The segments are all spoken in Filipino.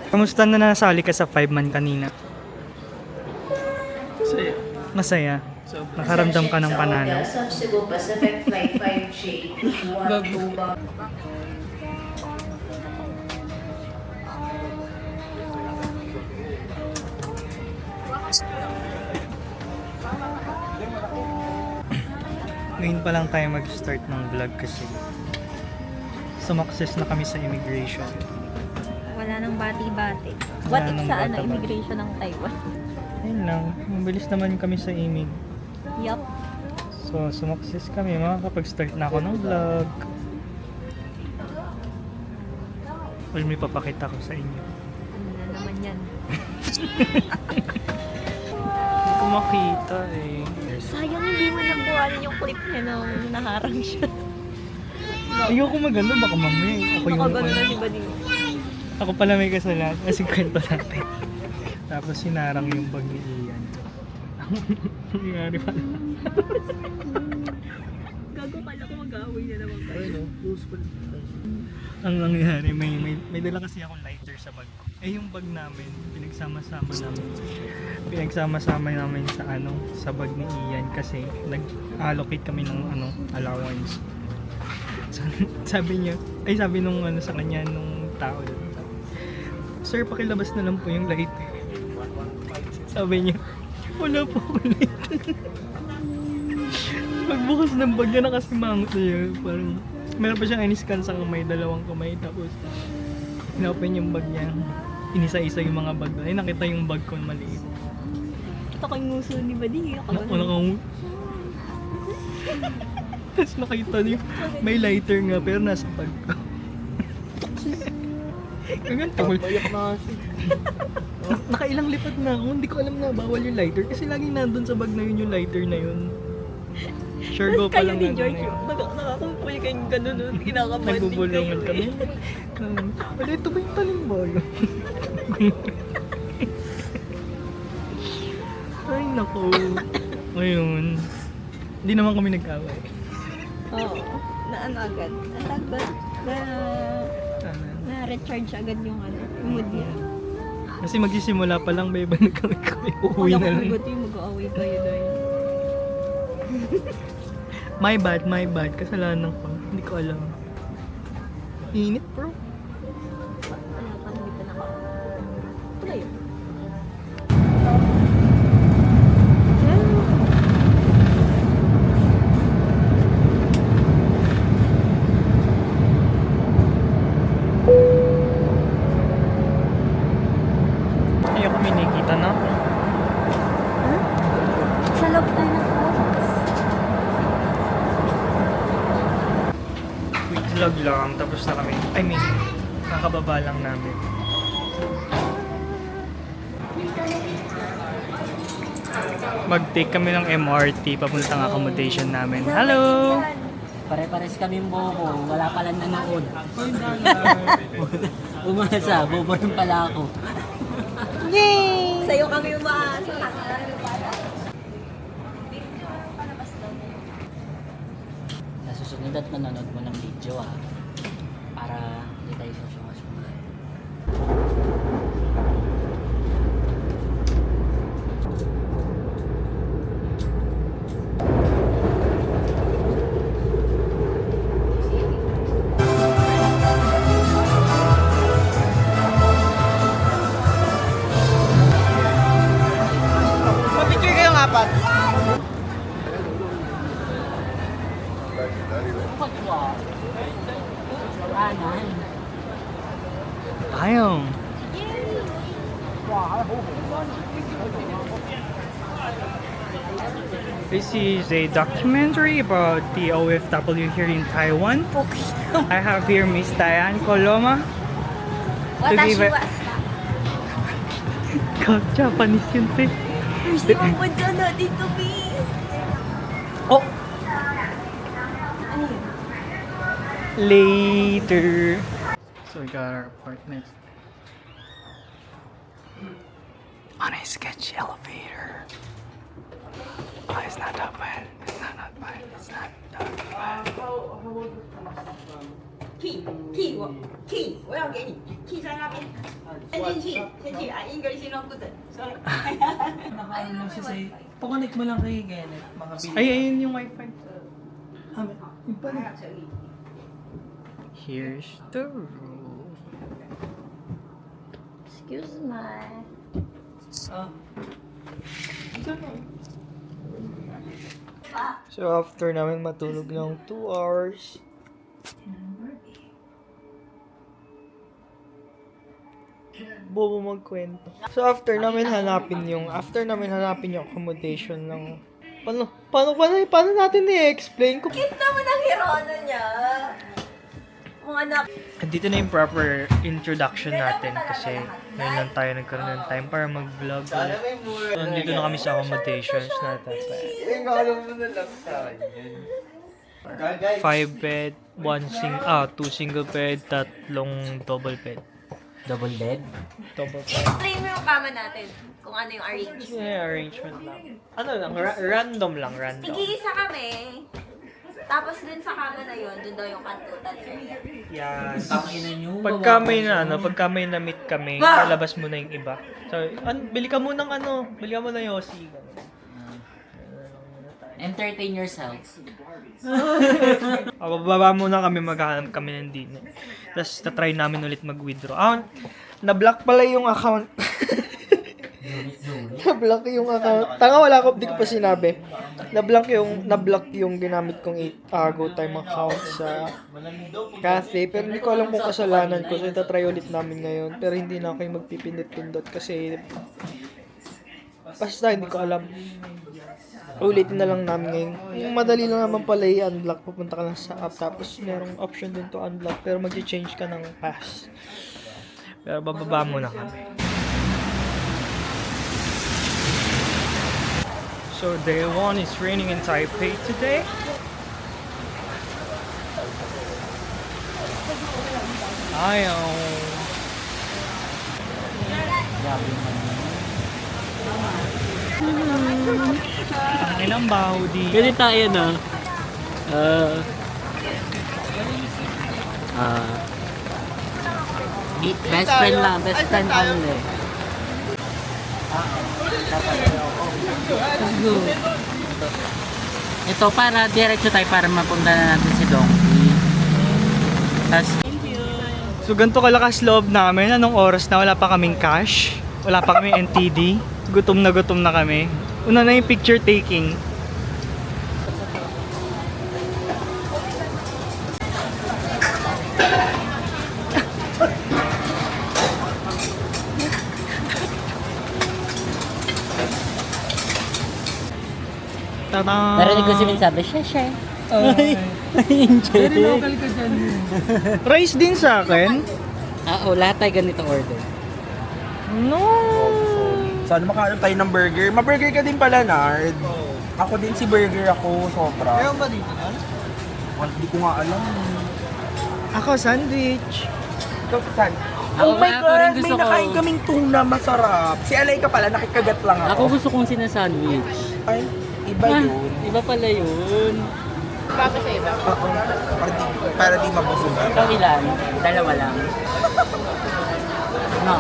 Kamusta na nasali ka sa 5-man kanina? Masaya. Masaya. Sobra. Nakaramdam ka ng panalo. Some Cebu Pacific Flight 5G. Ngayon pa lang tayo mag-start ng vlog kasi sumakses na kami sa immigration. Wala nang bati-bati. Wala What if nang sa bata-bati. immigration ng Taiwan? Ayun lang, mabilis naman kami sa imig. Yup. So, sumakses kami. Makakapag-start na ako ng vlog. Well, may papakita ko sa inyo. Ano na naman yan? Hindi ko makita eh. Sayang hindi mo nabuhanan yung clip niya nung naharang siya. Ayoko magano, baka mamaya ako yung... Nakagano na si Bading. Ako pala may kasalanan kasi kwento natin. Tapos sinarang yung bag ni Ian. Nangyari pala. Gago pala ko mag-away na naman kayo. Ayun o, close pa. Ang nangyari, may dala kasi akong lighter sa bag ko. Eh yung bag namin, pinagsama-sama namin sa sa bag ni Ian kasi nag-allocate kami ng allowance. Sabi nung sa kanya nung tao doon. Sir, pakilabas na lang po yung lighter. Sabi niya, wala po ako lighter. Pagbukas ng bag niya nakasimangot niya, parang meron pa siyang in-scan sa kamay, dalawang kamay, tapos inopen yung bag niya, inisa-isa yung mga bag. Ay, nakita yung bag ko maliit. Kita ko yung nguso ni Bading. Tapos nakita niyo, may lighter nga pero nasa bag ko. Ganito. Bayak na kasi. Nakailang lipat na ako, hindi ko alam na bawal yung lighter kasi laging nandun sa bag na yun yung lighter na yun. Sure go pa Kayo lang ni nandun George, na yun. nakakampul kayong gano'n nun. Kinakabanding Nagbubulungan kayo kami. eh. Wala, ito ba yung talimbolo? Ay, naku. Ngayon, hindi naman kami nag-away. Oo. Na ano agad? Ang tag ba? Sana. Na-recharge agad yung yung mood niya. Kasi magsisimula pa lang, ba iba na kami. Uuwi na lang. Ba't yung mag-aaway kayo dahil? My bad. Kasalanan ko. Hindi ko alam. Init, bro. Ano pa, hindi pa naka... Ito na yun. Ayoko may nakita na. Sa loob tayo ng house. Quick vlog lang, tapos na kami. I mean, nakababa lang namin. Mag-take kami ng MRT papuntang accommodation namin. Hello! Pare-pares kaming bobo, wala pala nanood. Umasa, bobo rin pala ako. Yay! Sa'yo kami umaasa. Sa susunod at manonood mo ng video para hindi tayo susunod. Mapicture kayo ng apat. Anan. Ayong. This is a documentary about the OFW here in Taiwan. I have here Miss Diane Coloma. Watashi wa. God, Japanese yun, te. First time mo dyan na dito, B. Oh! Ano yun? Later. So we got our apartment. On a sketchy elevator. Oh, it's not that bad. It's not bad. It's not that bad. Key wa. key，我要给你 key 在那边，先去啊，English no good。 Nakaano lang siya sa'yo. Pa-connect mo lang kay Kenneth. Makabili. Ay, ayun yung wifi. Yung pala. Here's the room. Excuse me. So after namin matulog ng 2 hours, bobo magkwento. So after namin hanapin yung accommodation ng paano natin i-explain kung Cute naman ang hirono niya. Mga anak. dito na yung proper introduction natin kasi ngayon lang tayo nagkaroon ng time para mag-vlog ulit. So, nandito na kami sa accommodations natin. 5 bed, 2 single bed, 3 double bed. Double bed? Double bed. Explain mo yung kama natin. Kung ano yung arrangement. Yeah, arrangement lang. Ano lang, random lang, random. Nag-iisa kami. Tapos dun sa kama na yun, dun daw yung kantutan. Yes. Ina nyo. Pagka may na-meet kami, lalabas mo na yung iba. So, bili ka munang bili ka muna Yossi. Entertain yourself. Bababa muna kami, maghahanap kami ng dinner. Tapos, tatry namin ulit mag-withdraw. Na-block pala yung account. Na-block yung account. Tanga, di ko pa sinabi. Na-block yung ginamit kong GoTime account sa cafe. Pero hindi ko alam kung kasalanan ko. So, itatry ulit namin ngayon. Pero hindi na ako yung magpipindot-pindot kasi basta hindi ko alam. Ulitin na lang namin ngayon. Yung madali lang naman pala i-unblock. Pupunta ka lang sa app. Tapos merong option din to unblock. Pero mag-change ka ng pass. Pero bababa muna kami. So day 1 is raining in Taipei today. Ayaw. Ang inang baho di. Ganito tayo na. Best friend lang. Best friend only. Let's go. Ito para diretso tayo para mapunta na natin si Donkey. Tapos, So ganito kalakas loob namin. Anong oras na wala pa kaming cash? Wala pa kaming NTD. Gutom na kami. Una na yung picture taking. Ta-da! narinig ko si Min sabi, share. Very local ka dyan. Rice din sa akin? Lahat tayo ganito order. No! Sana makahanap tayo ng burger. Ma-burger ka din pala, Nard. Ako din si burger ako, sobra. Ayaw ba dito? Hindi ko nga alam. Ako sandwich. Ikaw, San? Ako Oh my nga, ako rin God! May gusto ko. nakain kaming tuna, masarap. Si Alay ka pala, nakikagat lang Ako ako. gusto kong sinasandwich. Ay, iba yun. Iba pala yun. Oo. Para di mabusog. Ikaw ilan? Dalawa lang. No.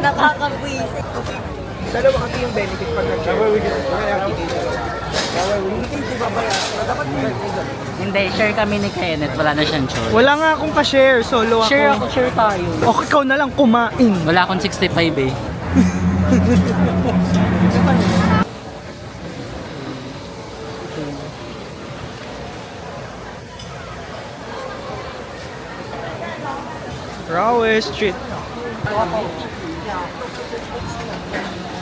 Nakakabwisit. Dalawa kasi yung benefit pag nag-share. Hindi, share kami ni Kenneth. Wala na siyang choice. Wala nga akong ka-share. Solo ako. Share tayo. O, ikaw na lang kumain. Wala akong 65 eh. Rawe Street.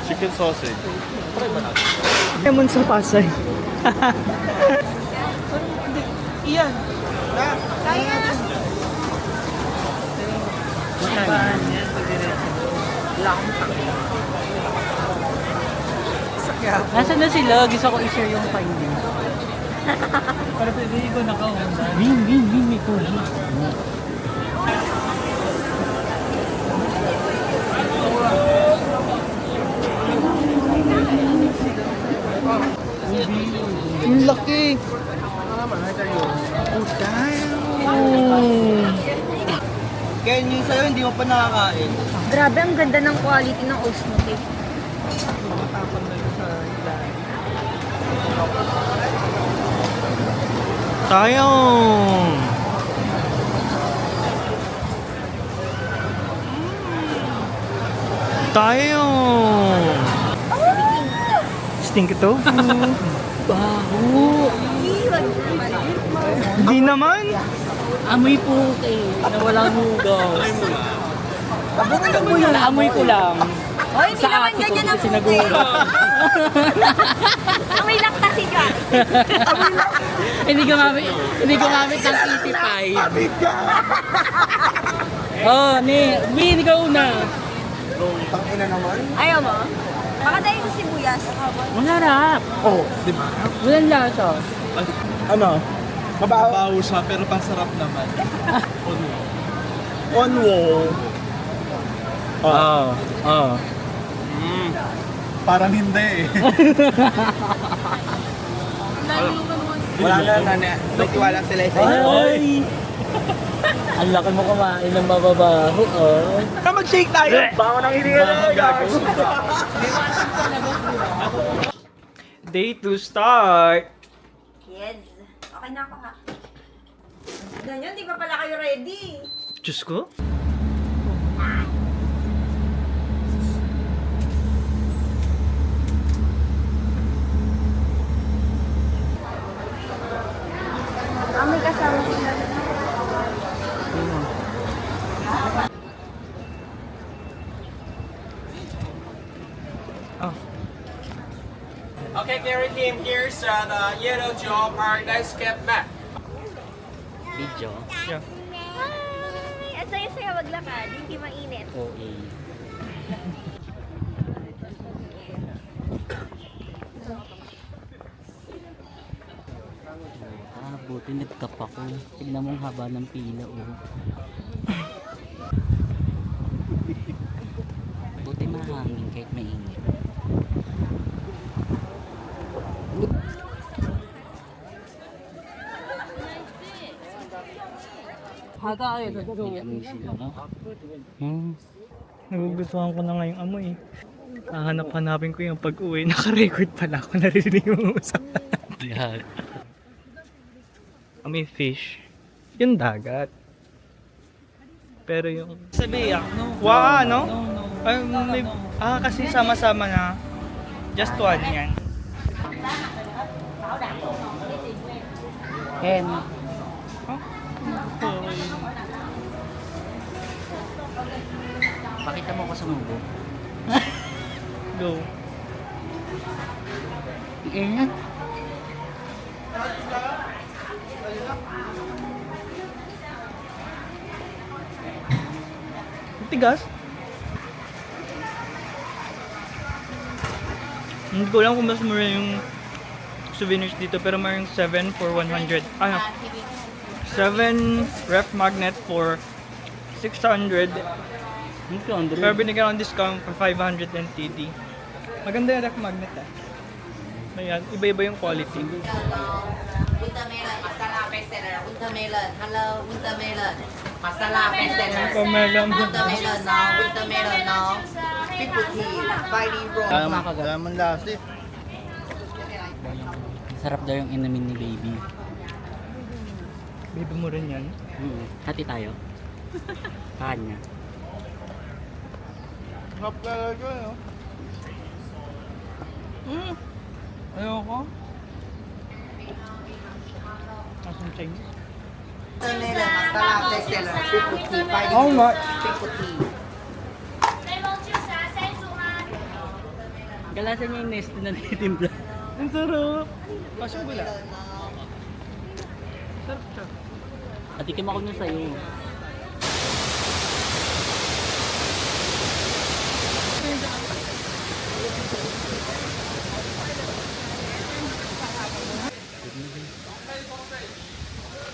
Chicken sausage. Lemon sa Pasay. Iyan. Nasaan na sila? Gusto ko i-share yung findings. Para pwede ko nakauna. Win, may kuhi. Ang laki. Oh, damn! Ken, yung sa'yo, hindi mo pa nakakain. Grabe, ang ganda ng quality ng Osmo cake. Matapon na sa ilalim. Sayang! Sayang! Stink tofu. Baho! Hindi naman. Amoy po na walang hugas. Naamoy ko lang. Oh, hindi naman ate ko ganyan ang kasi nagulat. May laktasi ka. Hindi gumamit ng Easy-Fi. Oh, Win, ikaw una. Tangina naman. Ayaw mo? Baka dahil sa sibuyas. Masarap. Oh, di ba? Walang lasa. Ano? Mabaho. Mabaho siya, pero pasarap naman. On wall. Oo. Parang hindi eh. Wala na, may tiwala sila sa'yo. Ay! Ang laki mo kumain ng mababaho, oh. Tara, mag-shake tayo. Baka nang hindi ka na gago. Day to start. Kids, okay na ako ha. Ganyan, di pa pala kayo ready. Diyos ko. May kasama ko na. Oh. Okay, Gary team, here's the yellow jaw paradise cap map. Video. Yeah. Ay, at saya-saya maglakad, hindi mainit. OA. Buti nagkap ako. Tignan mo ang haba ng pila, oh. Buti mahangin kahit mainit. Nagugustuhan ko na nga yung amoy. Hahanap-hanapin ko yung pag-uwi. Naka-record pala ako. Naririnig mo usapan. Yeah. May fish. Yung dagat. Pero yung... Sabi wow, no? Ay, may... kasi sama-sama na. Just one yan. Ken. Pakita mo ko sa mubo. Go. Ingat. Tigas. Hindi ko alam kung mas mura yung souvenirs dito pero mayroong 7 for 100. 7 ref magnet for 600. Pero binigyan ng discount for 500 NTD. Maganda yung ref magnet Ayan, iba-iba yung quality. Wintermelon, masala bestseller. Wintermelon, hello, wintermelon. Masala bestseller. Wintermelon. Wintermelon now, wintermelon now. Piputi, Friday roll. Daman lasi. Sarap daw yung inamin ni baby. Baby mo rin yan. Hati tayo. Kanya. Sarap talaga, no? Ayoko. Asang Chinese? Wintermelon, masala bestseller. Piputi, Friday How roll. much? Piputi. Galasan niya yung nest na nitimpla. Ang sarap. Pasang gula. Sarap siya. Atikim ako nun sa'yo.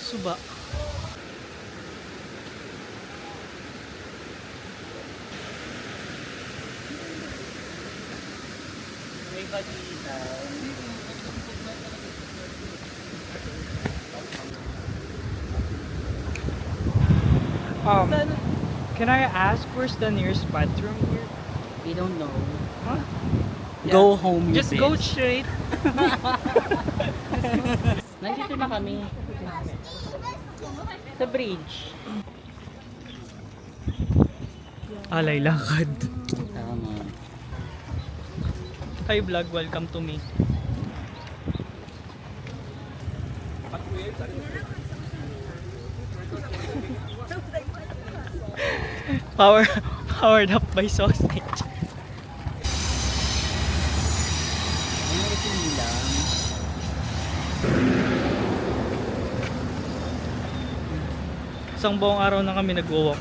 Suba. May bagita. Can I ask where's the nearest bathroom here? We don't know. Huh? Go home, you Just go straight. Nandito na kami. Sa bridge. Alay lakad. Tama. Hi vlog, welcome to me. Powered up by sausage. Ano ito nila? Isang buong araw na kami nag-walk.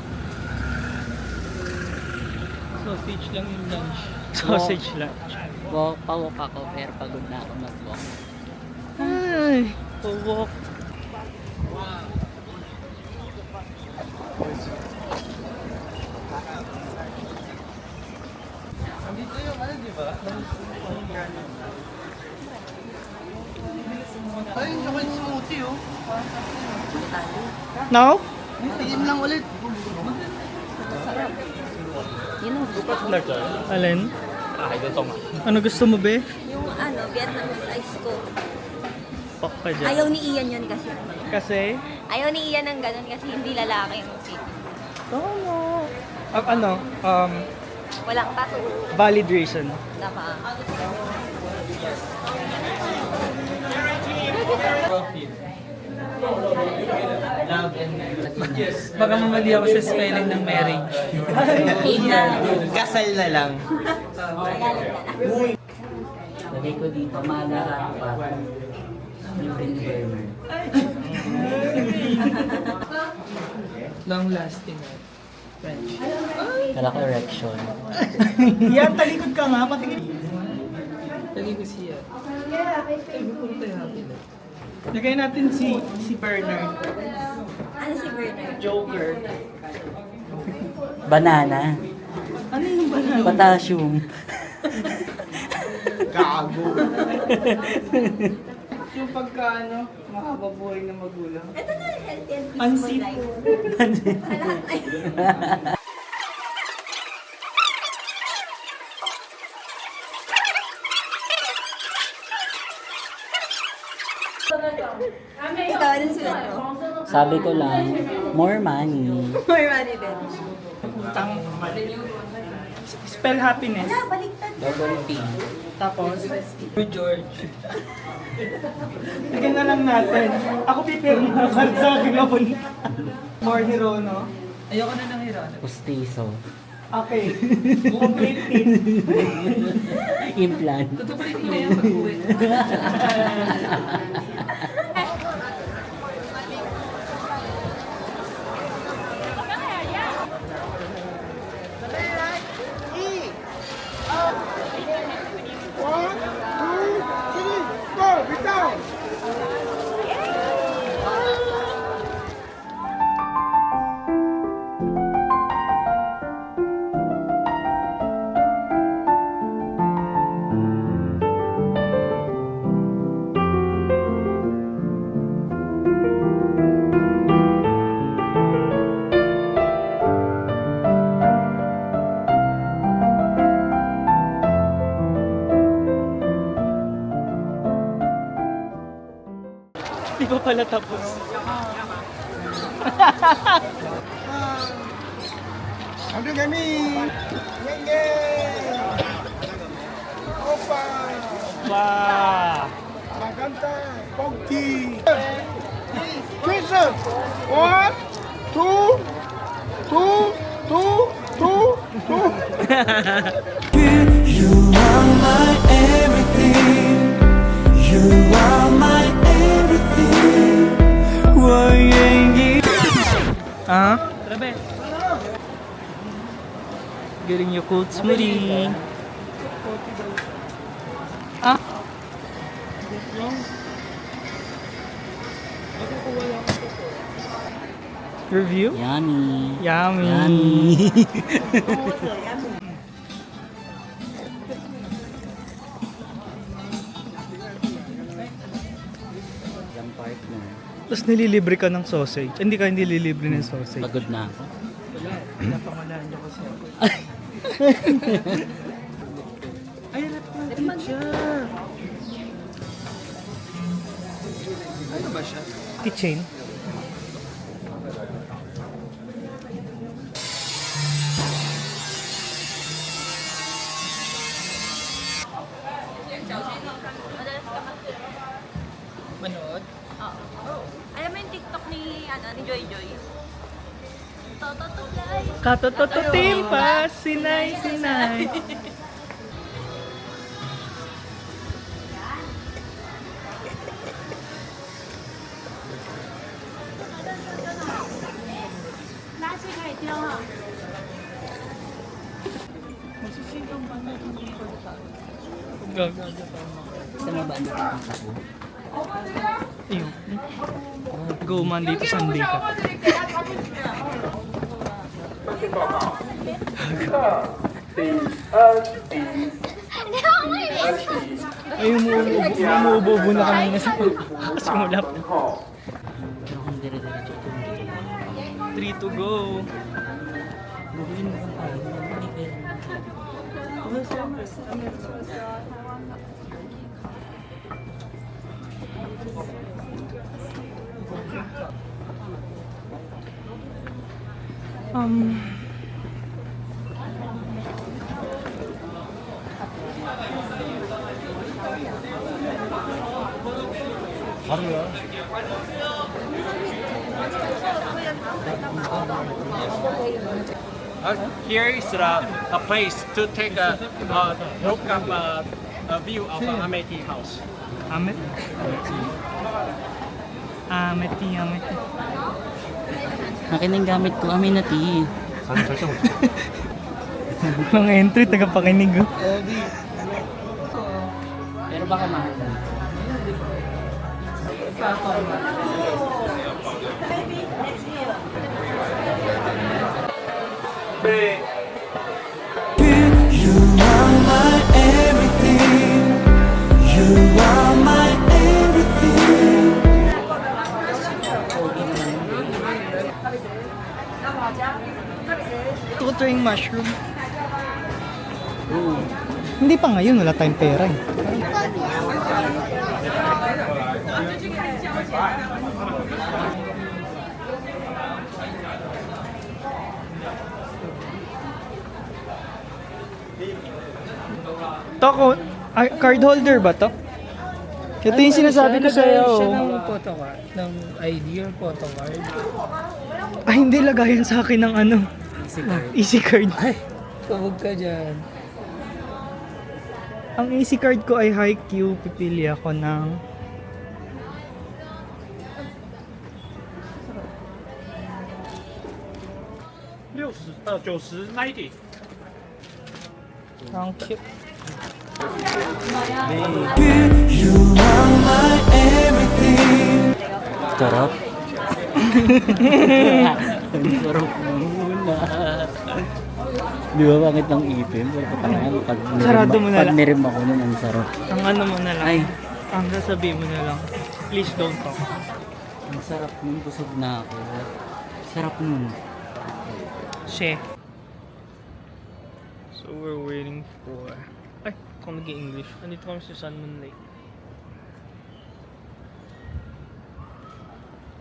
Sausage lang yung lunch. Sausage lunch. Pawalk ako pero pagod na ako mag-walk. Ay, walk. Dito yung ano, di ba? Ay, yung chocolate smoothie, oh. Now? Tingin lang ulit. Alin? Ano gusto mo be? Yung ano, Vietnamese ice ko. Pak ka dyan. Ayaw ni Ian yun kasi. Kasi? Ayaw ni Ian ng ganun kasi hindi lalaki yung fit. Tama. Walang tattoo. Valid reason. Tama. Baka mamali ako sa spelling ng marriage. Kasal na lang. Lagay ko dito, maga pa. Yung burner. Long lasting. French. Kala ko erection. Yan, talikod ka nga. Patingin. Lagi ko siya. Ay, pupunta tayo natin. Lagay natin si Bernard. Ano si Bernard? Joker. Banana. Ano yung banana? Potassium. Gago. Yung pagka mahaba buhay na magulang. Ito na yung healthy and peaceful Pansit. life. Sa lahat ay. Ikaw, ano sulat mo? Sabi ko lang, more money. More money din. Spell happiness. Wala, baliktad. Double P. Tapos, George. Lagyan na lang natin. Ako pipirma ka sa akin ako na. More hero, no? Ayoko na ng hero. Pustiso. Okay. Complete team. Implant. Tutuparin ko na yan pag-uwi. Di pa pala tapos. Ano kami? Ngenge! Opa! Wow! Maganda! Poggi! Prison! 1, 2, 2, 2, 2, 2. You are my everything. You are my everything. Ah? Trabe. Galing yung cold smoothie. Ah? Review? Yummy. Yummy. Yummy. Yung partner. Tapos nililibre ka ng sausage. Hindi ka nililibre ng sausage. Pagod na ako. Napangalaan niyo kasi ako. Ay, rep na siya. Ano ba siya? Kitchen. Manood? Alam mo yung TikTok ni, ni Joy Joy? Tototoplay. Katotototimpa, sinay, sinay. Gusto mo ba ang nakikita ko? Ayun. Go Monday to Sunday ka. Ay, umuubo na kanina sa simulap. Pero kung dire-diretso ito, hindi ko 3 to go. gagawin mo kung paano. Hindi pwede. Um, Here is a place to take a look up a view of Amity House. Amet? Ameti, ameti. Akin ang gamit ko, Aminati. Mga entry, tagapakinig. Oh. Pero baka mahal. You are my everything. You are my everything. Gusto ko trying mushroom. Hindi pa ngayon, wala tayong pera eh. Toko, card holder ba to? Ito yung sinasabi ko sa'yo. Siya ng photo card, ng ID or photo card. Ay, hindi lagayan sa akin ng ano. Easy card. Ay, tawag ka dyan. Ang easy card ko ay high Q. Pipili ako ng... $90. Ang cute. You are my everything. Sarap. Ang sarap muna. Di ba bakit ng ipin? Pero patangan, Sarado mo na pag lang. nirim ako nun, ang sarap. Ang ano mo na lang. Ay. Ang sasabihin mo na lang. Please don't talk. Ang sarap nun, busog na ako. Sarap nun. She. So we're waiting for... Ay, kung nag-English. Andito kami sa Sun Moon Lake.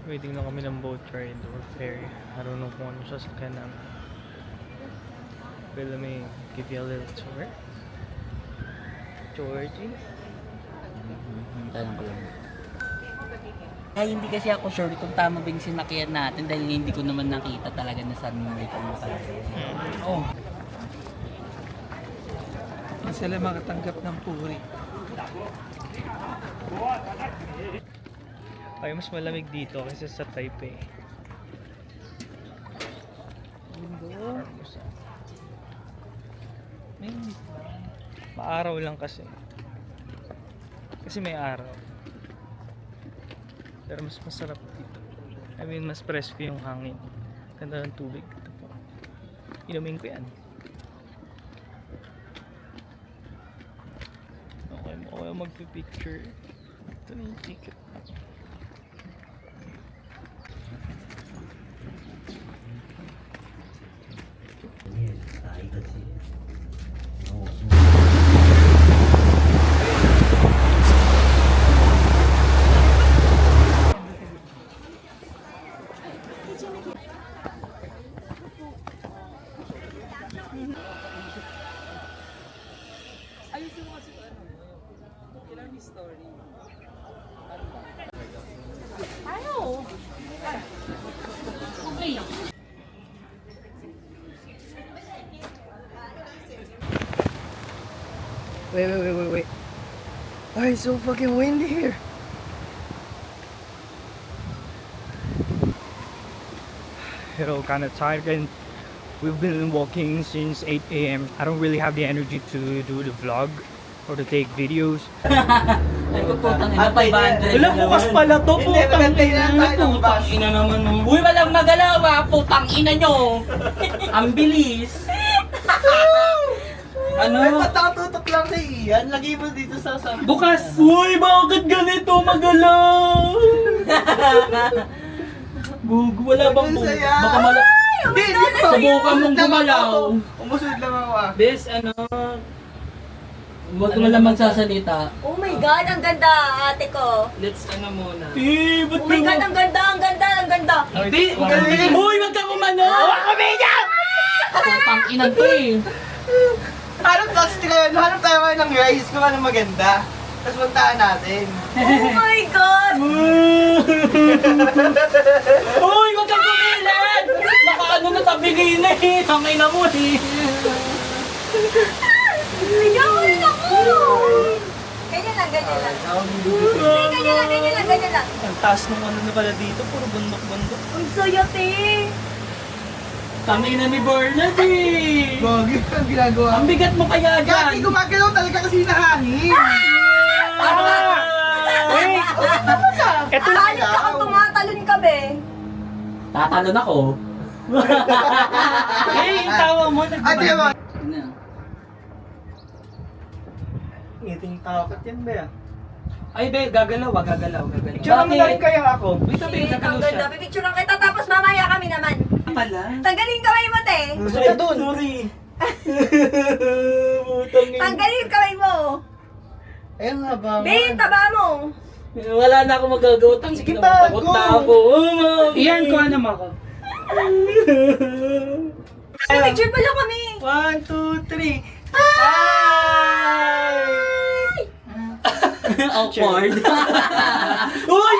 Waiting na kami ng boat ride or ferry. I don't know kung ano sasakyan namin. But let me give you a little tour. Georgie? Tanong ko lang. Ay, hindi kasi ako sure kung tama ba yung sinakyan natin dahil hindi ko naman nakita talaga na saan mo ito nakalagay. Oh. Hindi sila makatanggap ng puri. Ay, mas malamig dito kaysa sa Taipei. Maaraw lang kasi. Kasi may araw. Pero mas masarap dito. I mean, mas fresco yung hangin. Ganda ng tubig. Ito po. Inumin ko yan. Okay mo kayo magpipicture. Ito na yung ticket. Wait. Why it's so fucking windy here? Kind of tired and we've been walking since 8 a.m. I don't really have the energy to do the vlog or to take videos. Ay, putang ina, 500. Wala, bukas pala to, putang ina. Putang ina naman nung... Uy, walang magalawa, putang ina nyo. Ang bilis. Ano? Ay, patatutok lang kay Ian. Lagay mo dito sa Bukas. Uy, bakit ganito magalaw? Bug, wala bang bug? Baka mala... Hindi, Subukan mong gumalaw. Umusunod lang ako ah. Bes, ano... Huwag mo lang magsasalita. Oh my God, ang ganda, ate ko. Let's ano muna. Oh my God, ang ganda. Hindi! Uy, wag ka kumano! Putang inan to eh. Hanap tayo ngayon ng rice kung ano maganda. Tapos puntaan natin. Oh my God! Uy, wag kang kumilan! Baka ano na tabigay na eh. Tangay na mo eh. Ayun ako! Ganyan lang. Ganyan lang. Ang taas ng ano na pala dito, puro bundok-bundok. Ang saya, te. Tangay na ni Bernard eh. Gogi, ang ginagawa. Ang bigat mo kaya Gagi, dyan. gumagalaw talaga kasi nahangin. Wait! Eto na! Halit ka kang tumatalon ka, be. Tatalon ako. Eh, yung tawa mo, Ate mo. Ngiting takot yan, be. Ay, be, gagalaw. Tsura mo na rin kaya ako. Shit, ang ganda. Pipicturean kita tapos mamaya kami naman. Pala. Tanggalin yung kamay mo, te. Gusto ka dun? Sorry. Tanggalin yung kamay mo. Ayun nga ba? Be, yung taba mo. Wala na ako magagawa. Sige pa, Pagod go. na ako. Iyan, kuha naman ako. Picture pala kami. 1, 2, 3. Awkward. Uy!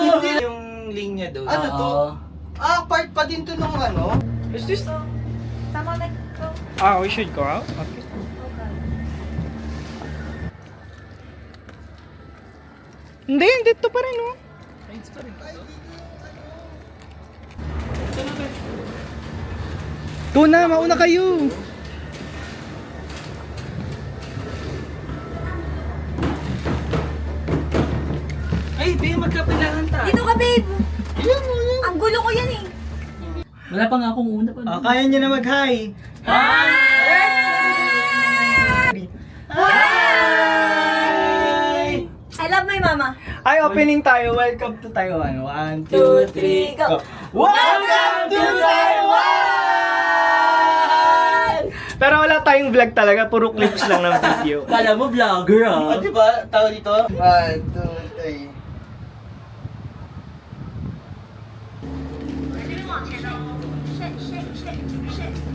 Hindi Yung linya doon. Ano to? Ah, part pa din to nung ano? Is this? Tama na. We should go out? Okay. Hindi, dito pa rin, oh. Go na, mauna kayo. Ay, be, magkapilangan tayo. Dito ka, babe. Ang gulo ko yan eh. Wala pa nga akong una pa. Kaya niya na mag-hi. I love my mama. Ay, opening tayo. Welcome to Taiwan. 1, 2, 2, 3, go. Welcome to Taiwan! Pero wala tayong vlog talaga. Puro clips lang ng video. Kala mo vlogger ah. Di ba? Tao dito? 1, 2, 3.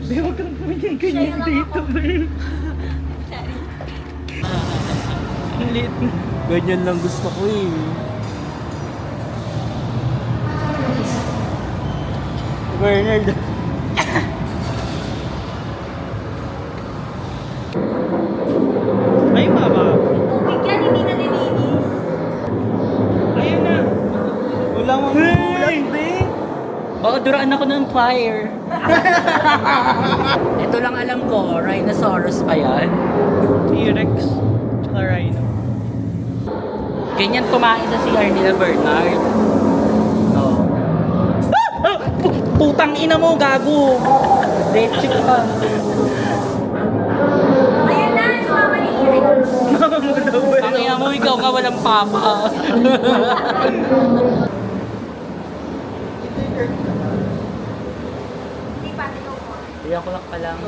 Be, huwag kang ganyan dito, be. Ang liit. Ganyan lang gusto ko eh. Bernard. Ay, mama. Tubig yan, hindi na nilinis. Ayun na. Wala mong ulan, be. Baka duraan ako ng fire. Ito lang alam ko, rhinoceros pa yan. T-Rex. Tsaka rhino. Ganyan kumain sa CR nila, Bernard. No. Putang ina mo, gago! Late chick ka. Ayan na, sumama ni Ian. Ang ina mo, ikaw ka walang papa. Hindi pa, ikaw mo. 3 o'clock pa lang.